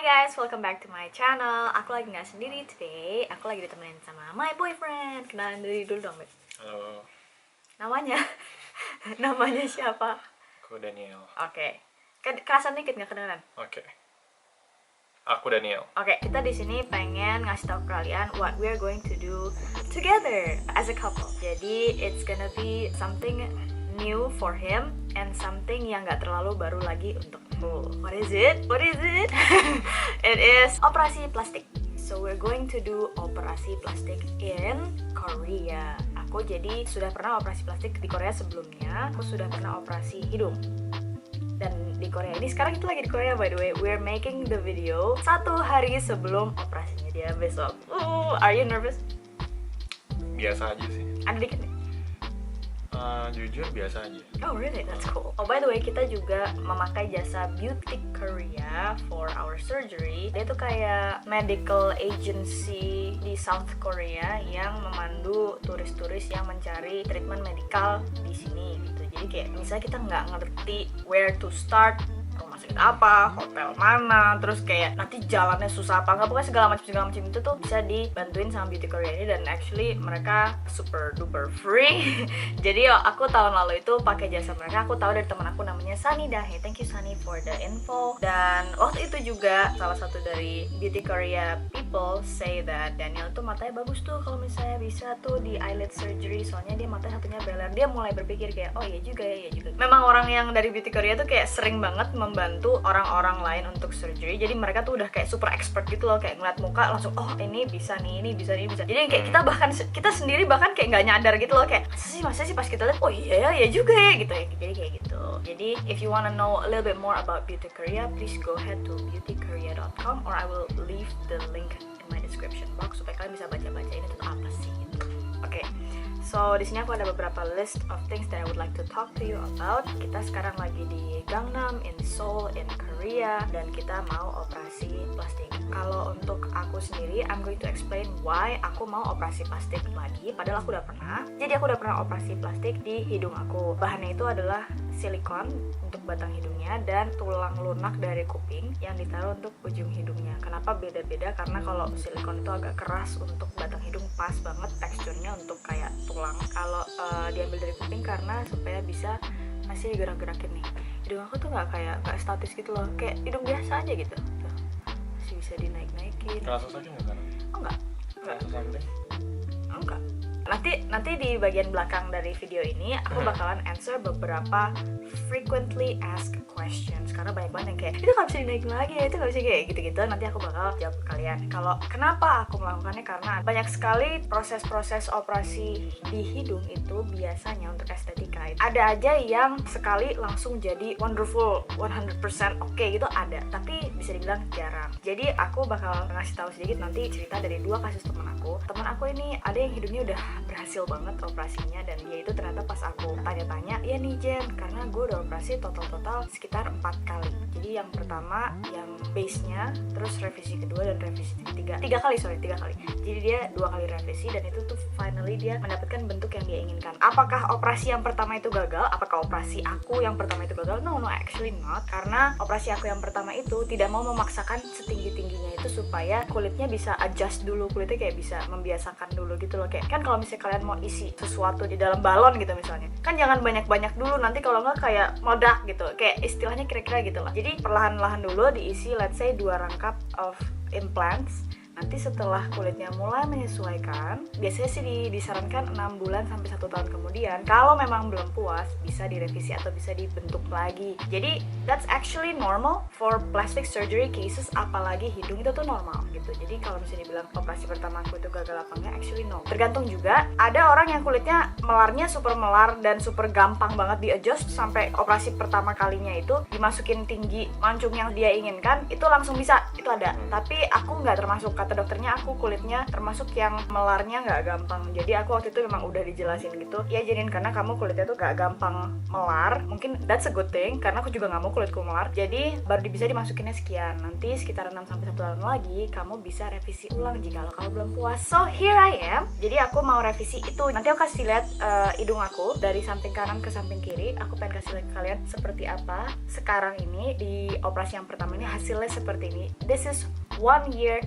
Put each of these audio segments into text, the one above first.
Hi guys, welcome back to my channel. Aku lagi nggak sendiri today. Aku lagi ditemenin sama my boyfriend. Kenalan diri dulu dong, Beb. Halo, Namanya? Namanya siapa? aku Daniel. Oke. Kerasan dikit nggak kenalan? Oke. Aku Daniel. Oke, kita di sini pengen ngasih tahu ke kalian what we're going to do together as a couple. Jadi it's gonna be something new for him and something yang nggak terlalu baru lagi untuk aku. What is it? What is it? It is operasi plastik. So we're going to do operasi plastik in Korea. Aku jadi sudah pernah operasi plastik di Korea sebelumnya. Aku sudah pernah operasi hidung. Dan di Korea ini, sekarang itu lagi di Korea by the way. We're making the video 1 hari sebelum operasinya dia besok. Are you nervous? Biasa aja sih. Ada dikit nih. Jujur biasa aja. Oh really? That's cool. Oh by the way, kita juga memakai jasa Beauty Korea for our surgery. Dia tuh kayak medical agency di South Korea yang memandu turis-turis yang mencari treatment medikal di sini gitu. Jadi kayak misalnya kita nggak ngerti where to start, rumah sakit apa, hotel mana, terus kayak nanti jalannya susah apa nggak, pokoknya segala macam itu tuh bisa dibantuin sama Beauty Korea ini. Dan actually mereka super duper free. Jadi aku tahun lalu itu pakai jasa mereka. Aku tahu dari teman aku namanya Sunny Dahe. Thank you Sunny for the info. Dan waktu itu juga salah satu dari Beauty Korea people say that Daniel tuh matanya bagus tuh kalau misalnya bisa tuh di eyelid surgery, soalnya dia matanya satunya beler. Dia mulai berpikir kayak oh iya juga ya, iya juga. Memang orang yang dari Beauty Korea tuh kayak sering banget membantu orang-orang lain untuk surgery. Jadi mereka tuh udah kayak super expert gitu loh, kayak ngeliat muka langsung oh ini bisa nih, ini bisa nih, bisa. Jadi kayak kita sendiri bahkan kayak nggak nyadar gitu loh, kayak masa sih pas kita lihat oh iya ya juga ya gitu ya. Jadi kayak gitu. Jadi if you wanna know a little bit more about Beauty Korea, please go ahead to beautykorea.com or I will leave the link in my description box supaya kalian bisa baca-baca ini tuh apa sih gitu. Oke. So, di sini aku ada beberapa list of things that I would like to talk to you about. Kita sekarang lagi di Gangnam, in Seoul, in Korea, dan kita mau operasi plastik. Kalau untuk aku sendiri, I'm going to explain why aku mau operasi plastik lagi, padahal aku udah pernah. Jadi aku udah pernah operasi plastik di hidung aku. Bahannya itu adalah silikon untuk batang hidungnya dan tulang lunak dari kuping yang ditaruh untuk ujung hidungnya. Kenapa beda-beda? Karena kalau silikon itu agak keras untuk batang hidung, pas banget teksturnya untuk kayak tulang. Kalau diambil dari kuping karena supaya bisa masih digerak-gerakin nih. Hidung aku tuh nggak statis gitu loh, kayak hidung biasa aja gitu. Tuh, masih bisa dinaik-naikin. Kerasa sakit nggak kan? Oh enggak. Kerasa something? Enggak. Nanti di bagian belakang dari video ini aku bakalan answer beberapa frequently asked questions, karena banyak banget yang kayak itu nggak bisa dinaikin lagi ya, itu nggak bisa kayak gitu-gitu. Nanti aku bakal jawab ke kalian. Kalau kenapa aku melakukannya, karena banyak sekali proses-proses operasi di hidung itu biasanya untuk estetika. Ada aja yang sekali langsung jadi wonderful 100% oke gitu ada, tapi bisa dibilang jarang. Jadi aku bakal ngasih tahu sedikit nanti cerita dari 2 kasus teman aku. Teman aku ini ada yang hidungnya udah berhasil banget operasinya, dan dia itu ternyata pas aku tanya-tanya, ya nih Jen, karena gue udah operasi total sekitar 4 kali. Jadi yang pertama yang base-nya, terus revisi kedua dan revisi ketiga. 3 kali. Jadi dia 2 kali revisi, dan itu tuh finally dia mendapatkan bentuk yang dia inginkan. Apakah operasi yang pertama itu gagal? Apakah operasi aku yang pertama itu gagal? No, actually not. Karena operasi aku yang pertama itu tidak mau memaksakan setinggi-tingginya itu supaya kulitnya bisa adjust dulu, kulitnya kayak bisa membiasakan dulu gitu loh. Kayak kan kalau misalnya kalian mau isi sesuatu di dalam balon gitu misalnya, kan jangan banyak-banyak dulu, nanti kalau nggak kayak meledak gitu, kayak istilahnya kira-kira gitu lah. Jadi perlahan-lahan dulu diisi, let's say 2 rangkap of implants. Nanti setelah kulitnya mulai menyesuaikan, biasanya sih disarankan 6 bulan sampai 1 tahun kemudian, kalau memang belum puas bisa direvisi atau bisa dibentuk lagi. Jadi that's actually normal for plastic surgery cases, apalagi hidung itu tuh normal gitu. Jadi kalau misalnya dibilang operasi pertama aku itu gagal apa enggak, actually no. Tergantung juga, ada orang yang kulitnya melarnya super melar dan super gampang banget di adjust, sampai operasi pertama kalinya itu dimasukin tinggi mancung yang dia inginkan, itu langsung bisa, itu ada. Tapi aku nggak termasuk kategori kata dokternya aku kulitnya termasuk yang melarnya nggak gampang. Jadi aku waktu itu memang udah dijelasin gitu, ya Jenin, karena kamu kulitnya tuh nggak gampang melar, mungkin that's a good thing karena aku juga nggak mau kulitku melar. Jadi baru bisa dimasukinnya sekian. Nanti sekitar 6-1 tahun lagi kamu bisa revisi ulang jika kamu belum puas. So here I am. Jadi aku mau revisi itu. Nanti aku kasih lihat hidung aku dari samping kanan ke samping kiri. Aku pengen kasih lihat ke kalian seperti apa sekarang ini di operasi yang pertama ini, hasilnya seperti ini. This is 1 year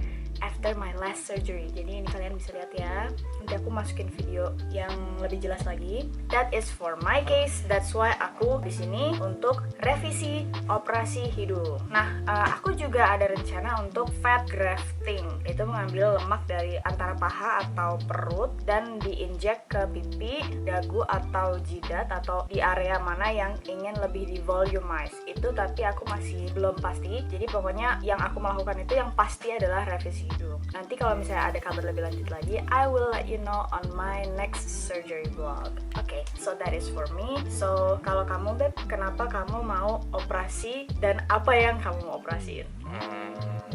after my last surgery. Jadi ini kalian bisa lihat ya. Nanti aku masukin video yang lebih jelas lagi. That is for my case. That's why aku di sini untuk revisi operasi hidung. Nah, aku juga ada rencana untuk fat grafting. Itu mengambil lemak dari antara paha atau perut dan diinjek ke pipi, dagu atau jidat atau di area mana yang ingin lebih di volumize. Itu tapi aku masih belum pasti. Jadi pokoknya yang aku melakukan itu yang pasti adalah revisi hidung. Nanti kalau misalnya ada kabar lebih lanjut lagi, I will let you know on my next surgery vlog. Okay, so that is for me. So kalau kamu Beb, kenapa kamu mau operasi dan apa yang kamu mau operasiin?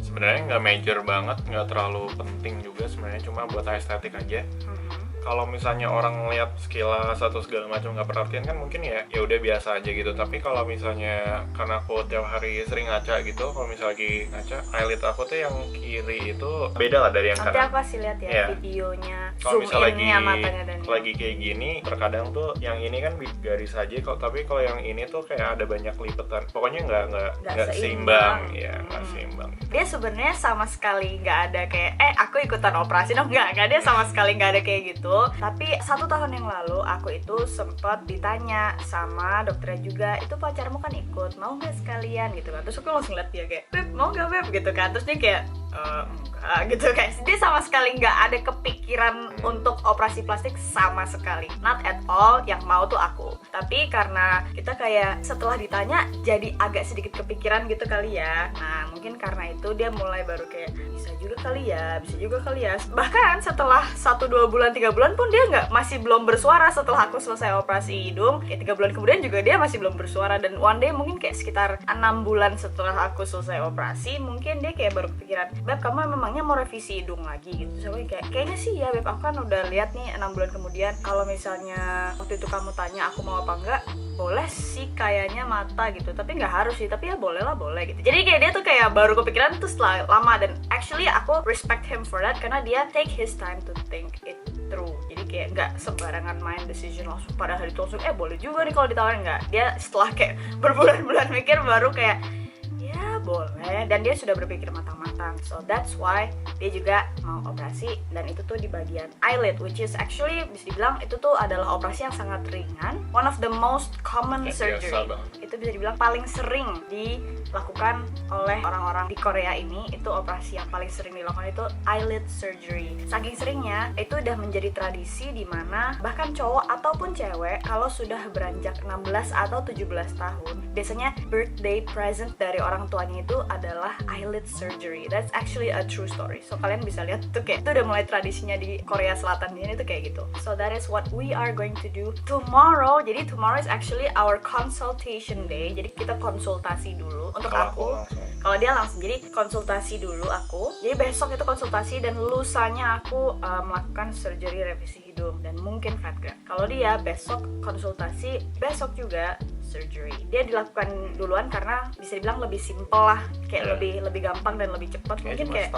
Sebenarnya nggak major banget, nggak terlalu penting juga sebenarnya, cuma buat estetik aja. Kalau misalnya orang ngeliat sekilas atau segala macam nggak perhatian kan mungkin ya udah biasa aja gitu. Tapi kalau misalnya karena aku tiap hari sering ngaca gitu, kalau misalnya lagi ngaca, eyelid aku tuh yang kiri itu beda lah dari yang kanan. Nanti aku kasih lihat ya videonya, kalau zoom misalnya in-nya matanya dan lagi kayak gini, terkadang tuh yang ini kan garis aja kok, tapi kalau yang ini tuh kayak ada banyak lipetan. Pokoknya nggak seimbang ya, nggak seimbang. Dia sebenarnya sama sekali nggak ada kayak aku ikutan operasi dong, nggak dia sama sekali nggak ada kayak gitu. Tapi 1 tahun yang lalu aku itu sempat ditanya sama dokternya juga, itu pacarmu kan ikut, mau nggak sekalian gitu kan. Terus aku langsung liat dia kayak, Beb mau nggak Beb gitu kan. Terus dia kayak enggak gitu, kayak dia sama sekali nggak ada kepikiran untuk operasi plastik sama sekali, not at all. Yang mau tuh aku, tapi karena kita kayak setelah ditanya jadi agak sedikit kepikiran gitu kali ya. Nah mungkin karena itu dia mulai baru kayak bisa juga kali ya. Bahkan setelah 1-2 bulan 3 bulan pun dia masih belum bersuara. Setelah aku selesai operasi hidung, kayak 3 bulan kemudian juga dia masih belum bersuara. Dan one day mungkin kayak sekitar 6 bulan setelah aku selesai operasi, mungkin dia kayak baru kepikiran, Beb kamu memangnya mau revisi hidung lagi gitu. So kayaknya sih ya Beb, aku kan udah lihat nih 6 bulan kemudian, kalau misalnya waktu itu kamu tanya aku mau apa enggak, boleh sih kayaknya mata gitu, tapi nggak harus sih, tapi ya boleh lah, boleh gitu. Jadi kayak dia tuh kayak baru kepikiran tuh setelah lama. Dan actually aku respect him for that, karena dia take his time to think it through. Jadi kayak nggak sembarangan main decision langsung pada hari itu langsung boleh juga nih kalau ditawarin. Nggak, dia setelah kayak berbulan-bulan mikir baru kayak ya boleh, dan dia sudah berpikir matang-matang. So that's why dia juga mau operasi, dan itu tuh di bagian eyelid, which is actually bisa dibilang itu tuh adalah operasi yang sangat ringan, one of the most common surgery. Itu bisa dibilang paling sering dilakukan oleh orang-orang di Korea ini. Itu operasi yang paling sering dilakukan itu eyelid surgery. Saking seringnya itu udah menjadi tradisi di mana bahkan cowok ataupun cewek kalau sudah beranjak 16 atau 17 tahun, biasanya birthday present dari orang tuanya itu adalah eyelid surgery. That's actually a true story. So kalian bisa lihat tuh kayak itu udah mulai tradisinya di Korea Selatan ini tuh kayak gitu. So that is what we are going to do tomorrow. Jadi tomorrow is actually our consultation day. Jadi kita konsultasi dulu untuk aku. Kalau dia langsung, jadi konsultasi dulu aku. Jadi besok itu konsultasi dan lusanya aku melakukan surgery revisi hidung dan mungkin fat graft. Kalau dia besok konsultasi, besok juga surgery. Dia dilakukan duluan karena bisa dibilang lebih simple lah, kayak lebih gampang dan lebih cepat. Mungkin kayak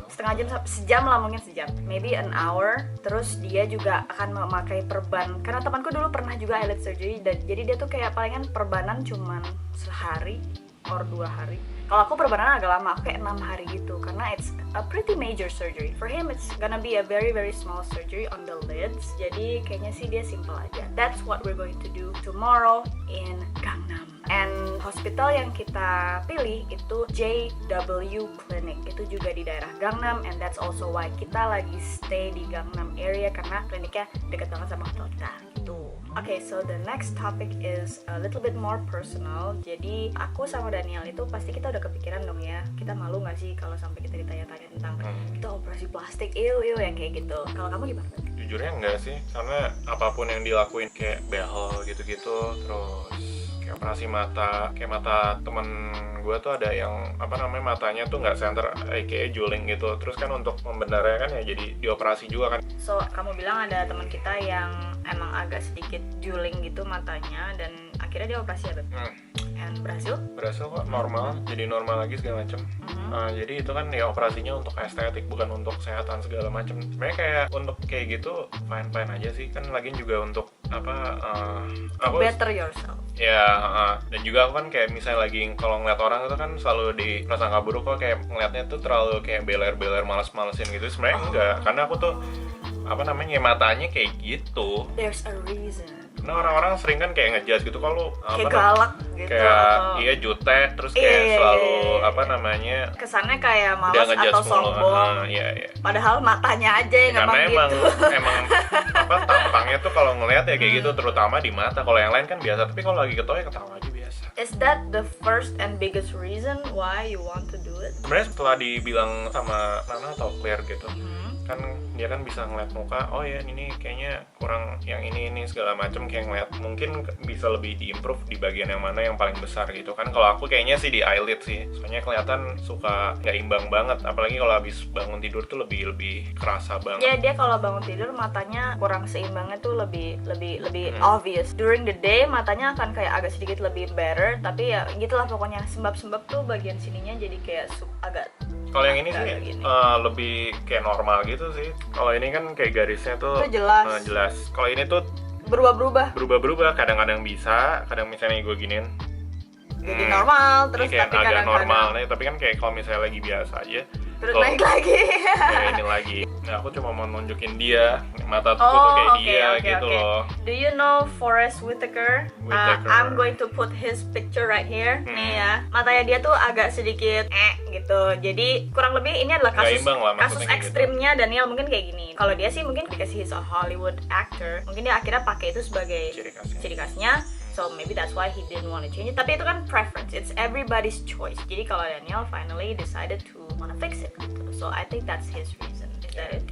setengah jam, sejam lah, mungkin sejam, maybe an hour. Terus dia juga akan memakai perban, karena temanku dulu pernah juga eyelid surgery, dan jadi dia tuh kayak palingan perbanan cuman sehari or 2 hari. Kalau aku perbanan agak lama, aku kayak 6 hari gitu, karena it's a pretty major surgery. For him it's gonna be a very very small surgery on the lids. Jadi kayaknya sih dia simple aja. That's what we're going to do tomorrow in Gangnam. And hospital yang kita pilih itu JW Clinic. Itu juga di daerah Gangnam, and that's also why kita lagi stay di Gangnam area, karena kliniknya deket banget sama hotel kita gitu. Okay, so the next topic is a little bit more personal. Jadi aku sama Daniel itu pasti kita udah kepikiran dong ya, kita malu gak sih kalau sampai kita ditanya-tanya tentang kita operasi plastik, yang kayak gitu. Kalau kamu gimana? Jujurnya enggak sih, karena apapun yang dilakuin kayak behel gitu-gitu, terus kayak operasi mata, kayak mata temen gue tuh ada yang matanya tuh nggak center, aka juling gitu. Terus kan untuk membenarnya kan ya jadi dioperasi juga kan. So kamu bilang ada teman kita yang emang agak sedikit juling gitu matanya dan akhirnya dia operasi ya, and berhasil kok, normal, jadi normal lagi segala macam. Jadi itu kan ya operasinya untuk estetik, bukan untuk kesehatan segala macam. Sebenarnya kayak untuk kayak gitu fine aja sih, kan lagian juga untuk better yourself. Ya, dan juga aku kan kayak misalnya lagi kalau ngeliat orang itu kan selalu di prasangka buruk kok, kayak ngeliatnya tuh terlalu kayak beler-beler males-malesin gitu. Sebenarnya enggak, karena aku tuh matanya kayak gitu. There's a reason. Nah, orang-orang sering kan kayak ngejudge gitu kalau kayak galak gitu, kayak iya jutek, terus kayak selalu kesannya kayak malas atau sombong. Iya. Padahal matanya aja yang karena emang gitu. emang tampangnya tuh kalau ngelihat ya kayak gitu, terutama di mata. Kalau yang lain kan biasa, tapi kalau lagi ketawa ya ketawa aja biasa. Is that the first and biggest reason why you want to do it? Sebenarnya setelah dibilang sama Nana atau Claire gitu, kan dia kan bisa ngeliat muka, oh ya ini kayaknya kurang yang ini segala macam, kayak ngeliat mungkin bisa lebih diimprove di bagian yang mana yang paling besar gitu kan. Kalau aku kayaknya sih di eyelid sih, soalnya kelihatan suka nggak imbang banget, apalagi kalau habis bangun tidur tuh lebih kerasa banget. Ya dia kalau bangun tidur matanya kurang seimbangnya tuh lebih obvious. During the day matanya akan kayak agak sedikit lebih better, tapi ya gitulah pokoknya, sembab tuh bagian sininya jadi kayak agak. Kalau yang ini sih lebih kayak normal gitu sih. Kalau ini kan kayak garisnya tuh jelas. Kalau ini tuh berubah. Kadang-kadang bisa, kadang misalnya gue giniin jadi normal, terus kayak tapi agak kadang-kadang normal nih. Tapi kan kayak kalau misalnya lagi biasa aja, terus naik lagi. Kayak ini lagi. Nah, aku cuma mau nunjukin dia, mata tuh kayak dia gitu loh. Do you know Forest Whitaker? I'm going to put his picture right here. Nih ya, matanya dia tuh agak sedikit gitu. Jadi kurang lebih ini adalah kasus ekstrimnya gitu. Daniel mungkin kayak gini. Kalau dia sih mungkin because he's a Hollywood actor, mungkin dia akhirnya pakai itu sebagai ciri khasnya. So maybe that's why he didn't want to change it. Tapi itu kan preference, it's everybody's choice. Jadi kalau Daniel finally decided to wanna fix it gitu. So I think that's his reason. Is that it?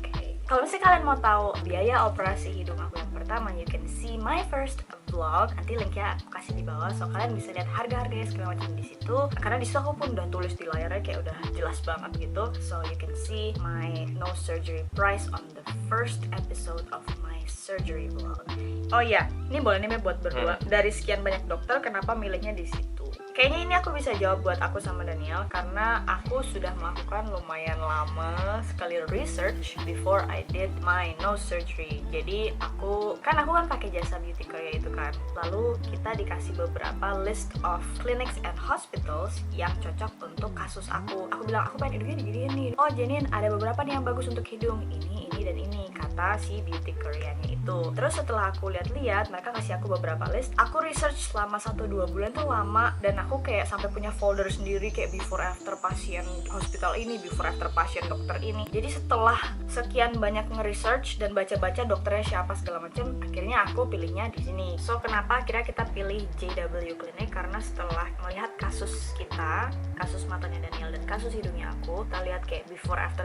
Okay. Kalau misalnya kalian mau tahu biaya operasi hidung aku yang pertama, you can see my first vlog. Nanti linknya aku kasih di bawah, so kalian bisa lihat harga-harganya segala macam di situ. Karena di situ aku pun udah tulis di layarnya kayak udah jelas banget gitu. So you can see my no surgery price on the first episode of my surgery vlog. Oh iya, ini boleh nih buat berdua. Dari sekian banyak dokter, kenapa milihnya di situ? Kayaknya ini aku bisa jawab buat aku sama Daniel karena aku sudah melakukan lumayan lama sekali research before I did my nose surgery. Jadi aku kan pakai jasa Beauty Korea itu kan. Lalu kita dikasih beberapa list of clinics and hospitals yang cocok untuk kasus aku. Aku bilang aku pengen hidungnya diginiin nih. Oh Jenin, ada beberapa nih yang bagus untuk hidung. Ini dan ini kata si Beauty Koreanya itu. Terus setelah aku lihat-lihat, mereka kasih aku beberapa list. Aku research selama 1-2 bulan tuh lama, dan aku kayak sampai punya folder sendiri kayak before after pasien hospital ini, before after pasien dokter ini. Jadi setelah sekian banyak nge-research dan baca-baca dokternya siapa segala macam, akhirnya aku pilihnya di sini. So kenapa akhirnya kita pilih JW Clinic? Karena setelah melihat kasus kita, kasus matanya Daniel dan kasus hidungnya aku, kita lihat kayak before after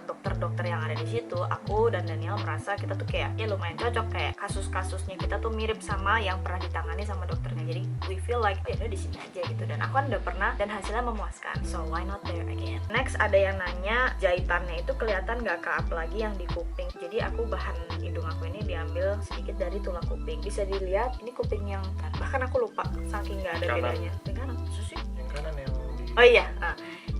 dokter-dokter yang ada di situ, aku dan Daniel merasa kita tuh kayak ya lumayan cocok, kayak kasus-kasusnya kita tuh mirip sama yang pernah ditangani sama dokternya. Jadi we feel like oh ya udah di sini aja gitu, dan aku kan udah pernah dan hasilnya memuaskan, so why not there again. Next ada yang nanya jahitannya itu kelihatan gak ke lagi yang di kuping. Jadi aku bahan hidung aku ini diambil sedikit dari tulang kuping, bisa dilihat ini kuping yang bahkan aku lupa saking gak ada bedanya. Yang kanan, yang kanan yang di... Oh iya,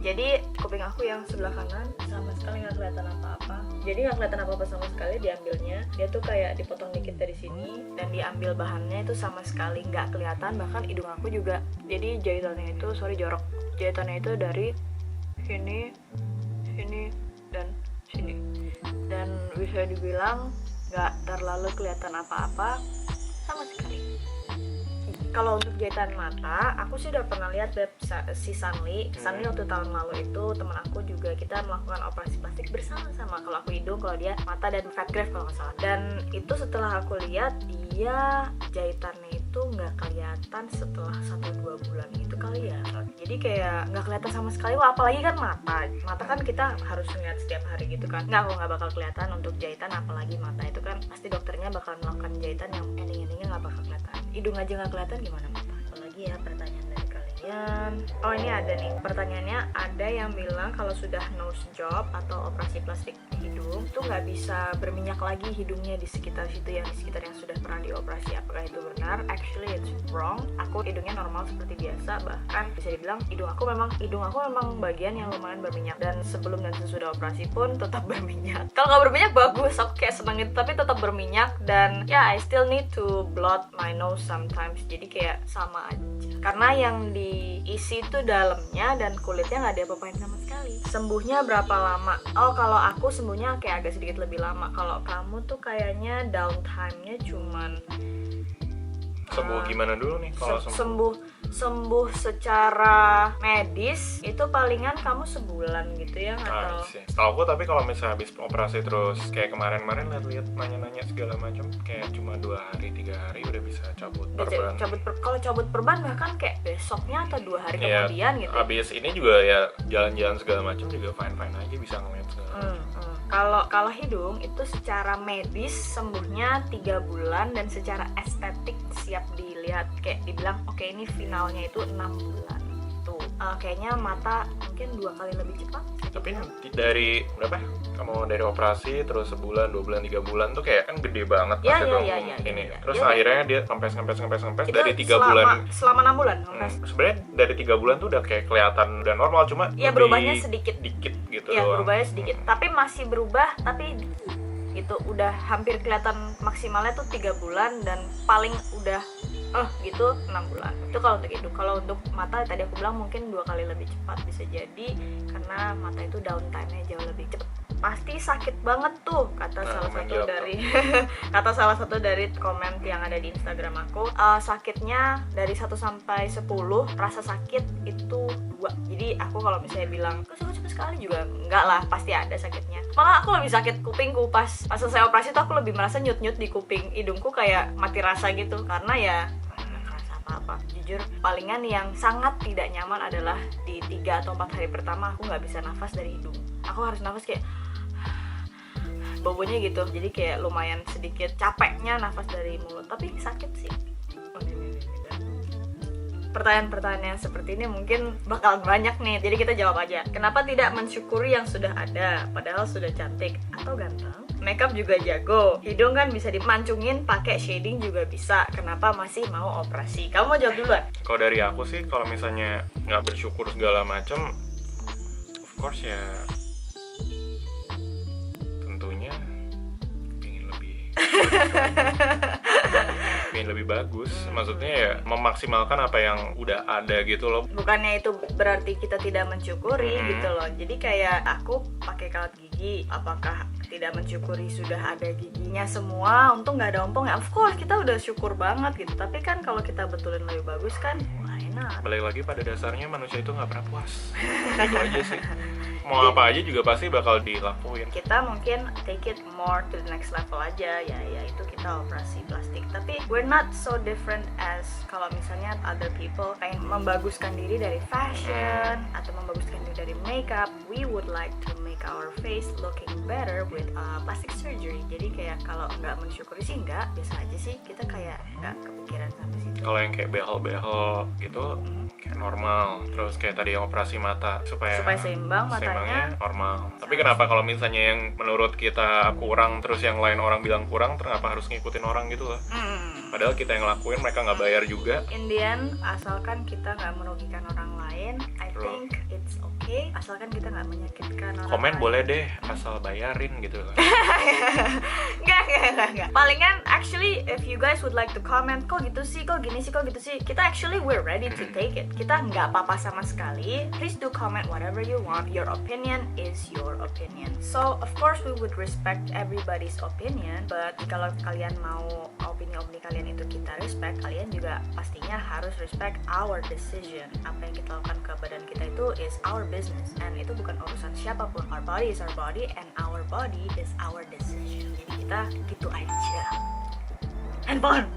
jadi kuping aku yang sebelah kanan sama sekali nggak kelihatan apa-apa. Jadi nggak kelihatan apa-apa sama sekali diambilnya. Dia tuh kayak dipotong dikit dari sini dan diambil bahannya itu sama sekali nggak kelihatan. Bahkan hidung aku juga. Jadi jahitannya itu, jorok. Jahitannya itu dari sini, dan sini. Dan bisa dibilang nggak terlalu kelihatan apa-apa sama sekali. Kalau untuk jahitan mata, aku sih udah pernah lihat web si Sunli waktu tahun lalu itu, teman aku juga kita melakukan operasi plastik bersama-sama. Kalau aku hidung, kalau dia mata dan fat graft kalau nggak salah. Dan itu setelah aku lihat dia jahitannya itu nggak kelihatan setelah 1-2 bulan gitu kali ya. Jadi kayak nggak kelihatan sama sekali. Wah, apalagi kan mata kan kita harus ngeliat setiap hari gitu kan. Nggak bakal kelihatan untuk jahitan, apalagi mata itu kan pasti dokternya bakal melakukan jahitan yang ending-endingnya nggak bakal kelihatan. Hidung aja nggak kelihatan, gimana mata? Apalagi ya pertanyaan dari kalian. Oh, ini ada nih pertanyaannya, ada yang bilang kalau sudah nose job atau operasi plastik hidung itu nggak bisa berminyak lagi hidungnya di sekitar situ, yang di sekitar yang sudah pernah dioperasi. Apakah itu benar? Actually it's wrong. Aku hidungnya normal seperti biasa, bahkan bisa dibilang hidung aku memang bagian yang lumayan berminyak, dan sebelum dan sesudah operasi pun tetap berminyak. Kalau nggak berminyak bagus, aku kayak seneng itu, tapi tetap berminyak. Dan ya, I still need to blot my nose sometimes, jadi kayak sama aja karena yang diisi itu dalamnya dan kulitnya nggak ada apa-apain sama sekali. Sembuhnya berapa lama? Oh, kalau aku sembuhnya kayak agak sedikit lebih lama. Kalau kamu tuh kayaknya downtime-nya cuman sembuh gimana dulu nih kalau sembuh secara medis itu palingan kamu sebulan gitu ya, atau Kalau aku tapi kalau misalnya habis operasi terus kayak kemarin lihat nanya-nanya segala macam, kayak cuma 2 hari 3 hari udah bisa cabut perban. Kalau cabut perban bahkan kayak besoknya atau 2 hari kemudian gitu. Habis ini juga ya jalan-jalan segala macam juga fine aja, bisa ngeliat segala macam. Kalau hidung itu secara medis sembuhnya 3 bulan, dan secara estetik siap dilihat, kayak dibilang oke, ini finalnya itu 6 bulan tuh. Kayaknya mata mungkin 2 kali lebih cepat. Tapi dari berapa? Kamu dari operasi terus sebulan, 2 bulan, 3 bulan tuh kayak kan gede banget ini. Terus akhirnya dia sampai dari 3 bulan. Selama 6 bulan. Sebenarnya dari 3 bulan tuh udah kayak kelihatan udah normal, cuma ya berubahnya sedikit gitu. Ya berubahnya sedikit, tapi masih berubah, tapi gitu udah hampir kelihatan maksimalnya tuh 3 bulan, dan paling udah gitu 6 bulan. Itu kalau untuk hidung. Kalau untuk mata tadi aku bilang mungkin 2 kali lebih cepat bisa jadi, karena mata itu downtime-nya jauh lebih cepat. Pasti sakit banget tuh, kata salah satu dari komen yang ada di Instagram aku. Sakitnya dari 1 sampai 10, rasa sakit itu 2. Jadi aku kalau misalnya bilang sakit sekali juga enggak lah, pasti ada sakitnya. Malah aku lebih sakit kupingku pas selesai operasi tuh, aku lebih merasa nyut-nyut di kuping, hidungku kayak mati rasa gitu, karena ya nggak kerasa apa-apa. Jujur, palingan yang sangat tidak nyaman adalah di 3 atau 4 hari pertama aku nggak bisa nafas dari hidung. Aku harus nafas kayak bobonya gitu, jadi kayak lumayan sedikit capeknya nafas dari mulut, tapi sakit sih. Pertanyaan-pertanyaan seperti ini mungkin bakal banyak nih, jadi kita jawab aja. Kenapa tidak mensyukuri yang sudah ada, padahal sudah cantik atau ganteng? Makeup juga jago, hidung kan bisa dimancungin, pakai shading juga bisa. Kenapa masih mau operasi? Kamu mau jawab duluan? Kalau dari aku sih, kalau misalnya nggak bersyukur segala macam, of course ya tentunya ingin lebih bagus. Maksudnya ya memaksimalkan apa yang udah ada gitu loh. Bukannya itu berarti kita tidak mensyukuri gitu loh. Jadi kayak aku pakai kawat gigi, apakah tidak mensyukuri sudah ada giginya semua, untung nggak ada ompong ya? Of course kita udah syukur banget gitu. Tapi kan kalau kita betulin lebih bagus kan, wah enak. Balik lagi pada dasarnya manusia itu nggak pernah puas. Itu aja sih. Mau apa aja juga pasti bakal dilakuin. Kita mungkin take it more to the next level aja, ya itu kita operasi plastik. Tapi we're not so different as kalau misalnya other people pengen membaguskan diri dari fashion atau membaguskan diri dari makeup. We would like to make our face looking better with plastic surgery. Jadi kayak kalau nggak mensyukuri sih nggak, biasa aja sih. Kita kayak nggak kepikiran sampai situ. Kalau yang kayak behel-behel gitu kayak normal. Terus kayak tadi yang operasi mata supaya seimbang matanya normal. Tapi kenapa kalau misalnya yang menurut kita kurang terus yang lain orang bilang kurang, kenapa harus ngikutin orang gitu loh? Padahal kita yang ngelakuin, mereka nggak bayar juga. In the end, asalkan kita nggak merugikan orang lain, I think it's okay. Asalkan kita nggak menyakitkan orang Komen lain. Boleh deh, asal bayarin gitu. Enggak. Palingan actually if you guys would like to comment, kok gitu sih, kok gini sih, kok gitu sih, kita actually we're ready to take it. Kita nggak apa-apa sama sekali. Please do comment whatever you want. Your opinion is your opinion. So of course we would respect everybody's opinion, but kalau kalian mau opini-opini kalian itu kita respect, kalian juga pastinya harus respect our decision. Apa yang kita lakukan ke badan kita itu is our business, and itu bukan urusan siapapun. Our body is our body, and our body is our decision. Jadi kita gitu aja. Handphone.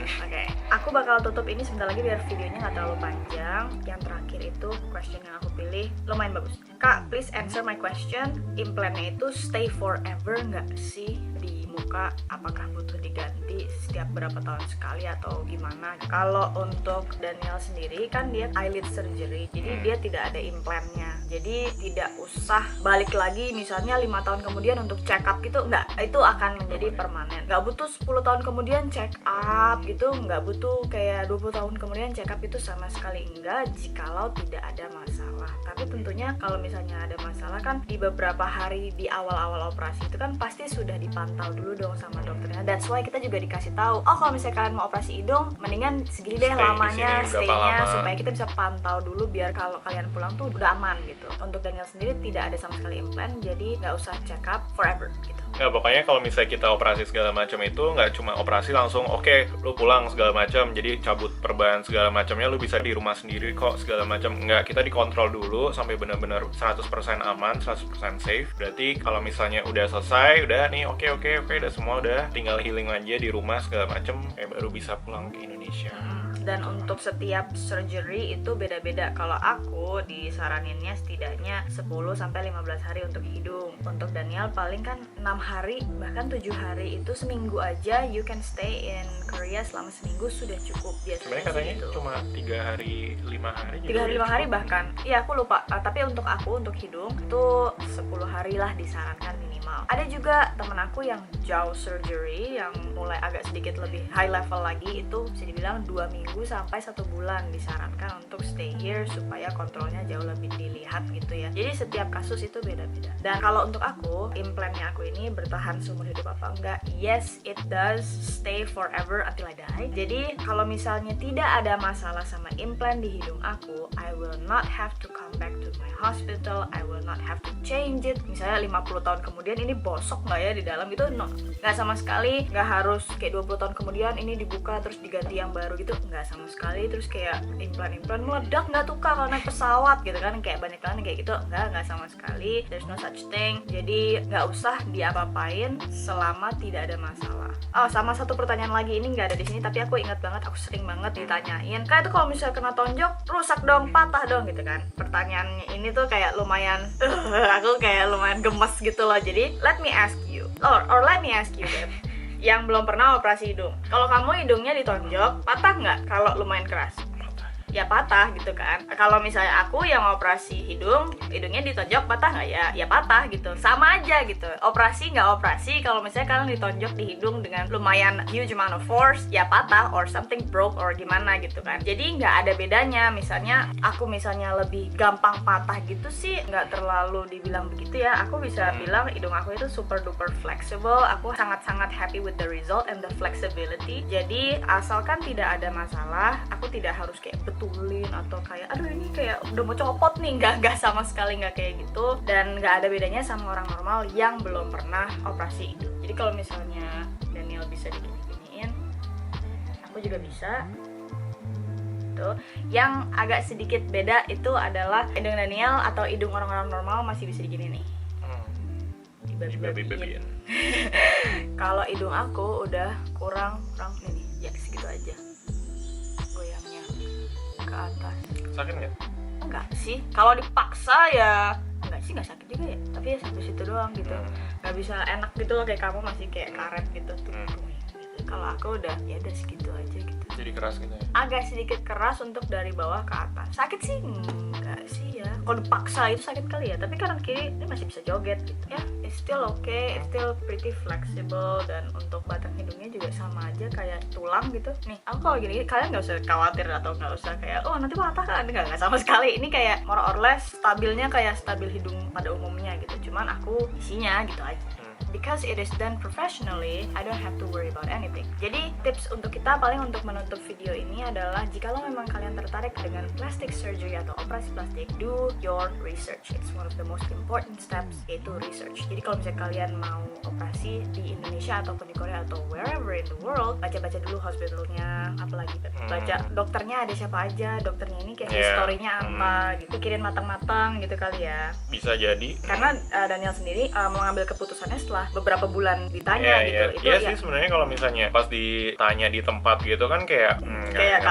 Oke, aku bakal tutup ini sebentar lagi biar videonya nggak terlalu panjang. Yang terakhir itu question yang aku pilih lumayan bagus. Kak, please answer my question. Implannya itu stay forever nggak sih di muka? Apakah butuh diganti setiap berapa tahun sekali atau gimana? Kalau untuk Daniel sendiri kan dia eyelid surgery, jadi dia tidak ada implannya. Jadi tidak usah balik lagi misalnya 5 tahun kemudian untuk check up gitu, enggak, itu akan menjadi permanen. Nggak butuh 10 tahun kemudian check up gitu, nggak butuh kayak 20 tahun kemudian check up, itu sama sekali enggak jikalau tidak ada masalah. Tapi tentunya kalau misalnya ada masalah kan di beberapa hari di awal-awal operasi itu kan pasti sudah dipantau dulu dong sama dokternya. That's why kita juga dikasih tahu, oh kalau misalnya kalian mau operasi hidung mendingan segini deh lamanya stay-nya, supaya kita bisa pantau dulu biar kalau kalian pulang tuh udah aman gitu. Untuk Daniel sendiri tidak ada sama sekali implant, jadi nggak usah check up forever gitu. Ya pokoknya kalau misalnya kita operasi segala macam itu nggak cuma operasi langsung oke, lu pulang segala macam, jadi cabut perban segala macamnya lu bisa di rumah sendiri kok segala macam. Nggak, kita dikontrol dulu sampai benar-benar 100% aman, 100% safe. Berarti kalau misalnya udah selesai, udah nih oke udah semua udah tinggal healing aja di rumah segala macam, baru bisa pulang ke Indonesia. Dan untuk setiap surgery itu beda-beda. Kalau aku disaraninnya setidaknya 10-15 hari untuk hidung. Untuk Daniel paling kan 6 hari, bahkan 7 hari, itu seminggu aja you can stay in Korea selama seminggu sudah cukup biasanya. Sebenarnya katanya gitu. cuma 3 hari 5 hari. 3 hari 5 hari bahkan. Iya, aku lupa. Tapi untuk aku untuk hidung itu 10 hari lah disarankan minimal. Ada juga temen aku yang jaw surgery yang mulai agak sedikit lebih high level lagi, itu bisa dibilang 2 minggu sampai 1 bulan disarankan untuk stay here supaya kontrolnya jauh lebih dilihat gitu ya. Jadi setiap kasus itu beda-beda. Dan kalau untuk aku, implannya aku ini bertahan seumur hidup apa enggak? Yes, it does stay forever until I die. Jadi kalau misalnya tidak ada masalah sama implant di hidung aku, I will not have to come back to my hospital, I will not have to change it. Misalnya 50 tahun kemudian ini bosok nggak ya di dalam gitu? No, nggak sama sekali. Nggak harus kayak 20 tahun kemudian ini dibuka terus diganti yang baru gitu, nggak sama sekali. Terus kayak implan meledak nggak tuh Kak kalau naik pesawat gitu kan, kayak banyak kan kayak gitu, nggak sama sekali. There's no such thing. Jadi nggak usah diapa-apain selama tidak ada masalah. Oh, sama satu pertanyaan lagi, ini nggak ada di sini tapi aku ingat banget, aku sering banget ditanyain, Kak itu kalau misalnya kena tonjok rusak dong, patah dong gitu kan. Pertanyaannya ini tuh kayak lumayan aku kayak lumayan gemes gitu loh. Jadi let me ask you or let me ask you Deb, yang belum pernah operasi hidung, kalau kamu hidungnya ditonjok patah nggak kalau lumayan keras? Ya patah gitu kan. Kalau misalnya aku yang operasi hidungnya ditonjok patah nggak ya? Ya patah gitu. Sama aja gitu. Operasi nggak operasi, kalau misalnya kalian ditonjok di hidung dengan lumayan huge amount of force, ya patah or something broke or gimana gitu kan. Jadi nggak ada bedanya. Misalnya aku lebih gampang patah gitu sih, nggak terlalu dibilang begitu ya. Aku bisa bilang hidung aku itu super duper flexible. Aku sangat-sangat happy with the result and the flexibility. Jadi asalkan tidak ada masalah, aku tidak harus kayak betulin atau kayak aduh ini kayak udah mau copot nih, nggak sama sekali, nggak kayak gitu. Dan nggak ada bedanya sama orang normal yang belum pernah operasi hidung. Jadi kalau misalnya Daniel bisa digini-giniin, aku juga bisa. Tuh, yang agak sedikit beda itu adalah hidung Daniel atau hidung orang-orang normal masih bisa digini nih, Babi-babiin. Kalau hidung aku udah kurang ini ya segitu aja goyangnya ke atas. Sakit nggak? Enggak sih, kalau dipaksa ya enggak sih, nggak sakit juga ya, tapi ya sampai situ doang gitu. Nggak bisa enak gitu loh, kayak kamu masih kayak karet gitu tuh gitu. Kalau aku udah ya udah segitu aja gitu. Jadi keras gitu ya? Agak sedikit keras untuk dari bawah ke atas. Sakit sih enggak sih ya, kalau dipaksa itu sakit kali ya, tapi kanan kiri ini masih bisa joget gitu ya. It's still okay, it's still pretty flexible. Dan untuk batang hidungnya juga sama aja kayak tulang gitu. Nih aku kalau gini kalian nggak usah khawatir atau nggak usah kayak oh nanti patah kan, nggak sama sekali. Ini kayak more or less stabilnya kayak stabil hidung pada umumnya gitu, cuman aku isinya gitu aja. Because it is done professionally, I don't have to worry about anything. Jadi tips untuk kita paling untuk menutup video ini adalah jikalau memang kalian tertarik dengan plastic surgery atau operasi plastik, do your research. It's one of the most important steps, yaitu research. Jadi kalau misalnya kalian mau operasi di Indonesia ataupun di Korea atau wherever in the world, baca-baca dulu hospitalnya, apalagi baca dokternya ada siapa aja, dokternya ini kayak historinya apa gitu, pikirin matang-matang gitu kali ya. Bisa jadi. Karena Daniel sendiri mengambil keputusannya setelah setelah beberapa bulan ditanya gitu. Itu iya sih sebenarnya kalau misalnya pas ditanya di tempat gitu kan kayak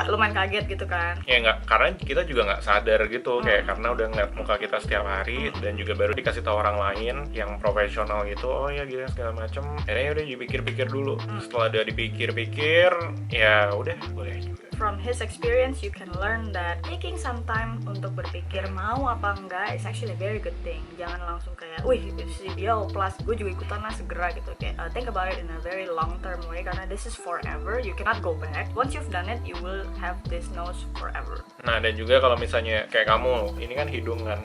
lumayan kaget gitu kan. Ya nggak, karena kita juga nggak sadar gitu kayak karena udah ngeliat muka kita setiap hari dan juga baru dikasih tahu orang lain yang profesional gitu, oh ya gini segala macem. Akhirnya udah dipikir-pikir dulu. Setelah udah dipikir-pikir, ya udah boleh juga. From his experience, you can learn that taking some time untuk berpikir mau apa enggak is actually a very good thing. Jangan langsung kayak, wih si dia O+, gue juga ikutan lah segera gitu. Kayak think about it in a very long term way karena this is forever, you cannot go back. Once you've done it, you will have this nose forever. Nah dan juga kalau misalnya kayak kamu, ini kan hidung kan,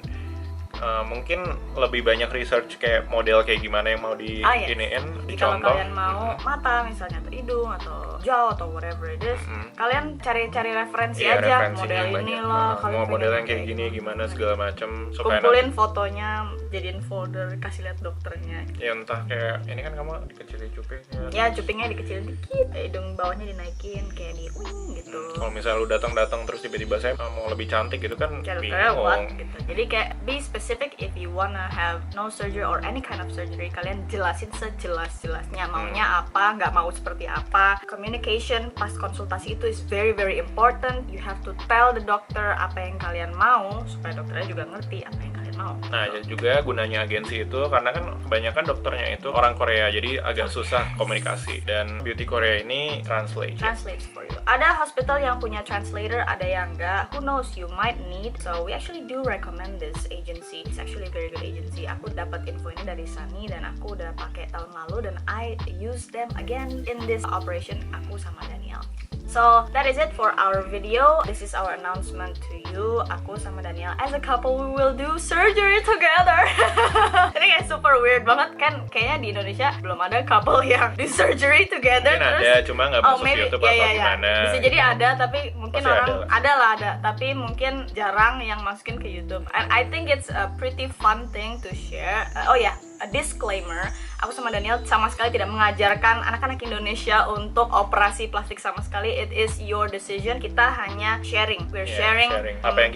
mungkin lebih banyak research kayak model kayak gimana yang mau diiniin, kalau dicontoh. kalian mau mata misalnya atau hidung atau jauh atau whatever it is, kalian cari referensi aja model ini loh, mau model yang kayak gini gimana segala macam, supaya kumpulin fotonya, jadiin folder, kasih lihat dokternya. Ya entah kayak ini kan kamu dikecilin cupingnya. Ya cupingnya dikecilin dikit, hidung bawahnya dinaikin kayak di gitu. Kalau misalnya lu datang terus tiba-tiba saya mau lebih cantik gitu kan bingung gitu. Jadi kayak be specific if you wanna have nose surgery or any kind of surgery. Kalian jelasin sejelas-jelasnya maunya apa, nggak mau seperti apa. Communication pas konsultasi itu is very very important. You have to tell the doctor apa yang kalian mau supaya dokternya juga ngerti apa yang kalian mau. Nah juga gunanya agensi itu karena kan kebanyakan dokternya itu orang Korea, jadi agak susah komunikasi, dan Beauty Korea ini translates for you. Ada hospital yang punya translator, ada yang enggak. Who knows, you might need. So we actually do recommend this agency. It's actually a very good agency. Aku dapat info ini dari Sunny dan aku udah pakai tahun lalu dan I use them again in this operation, aku sama Daniel. So that is it for our video. This is our announcement to you. Aku sama Daniel as a couple we will do surgery together. Ini kayak super weird banget kan? Kayaknya di Indonesia belum ada couple yang do surgery together. Mungkin terus, ada, cuma nggak masuk YouTube atau gimana. Bisa jadi ada, tapi mungkin pasti ada, tapi mungkin jarang yang masukin ke YouTube. And I think it's a pretty fun thing to share. A disclaimer, aku sama Daniel sama sekali tidak mengajarkan anak-anak Indonesia untuk operasi plastik sama sekali. It is your decision. Kita hanya sharing. We're sharing apa yang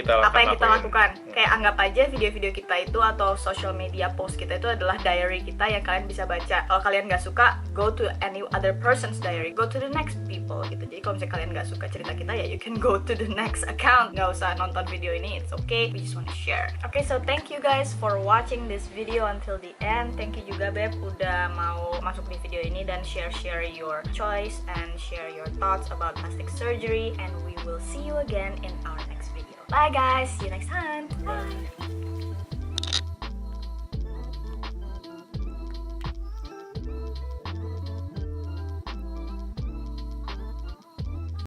kita lakukan. Kayak anggap aja video-video kita itu atau social media post kita itu adalah diary kita yang kalian bisa baca. Kalau kalian nggak suka, go to any other person's diary. Go to the next people gitu. Jadi kalau misalnya kalian nggak suka cerita kita, ya you can go to the next account. Nggak usah nonton video ini. It's okay. We just want to share. Okay, so thank you guys for watching this video until the end. Thank you juga Beb udah mau masuk di video ini dan share your choice and share your thoughts about plastic surgery, and we will see you again in our next video. Bye guys, see you next time. Bye.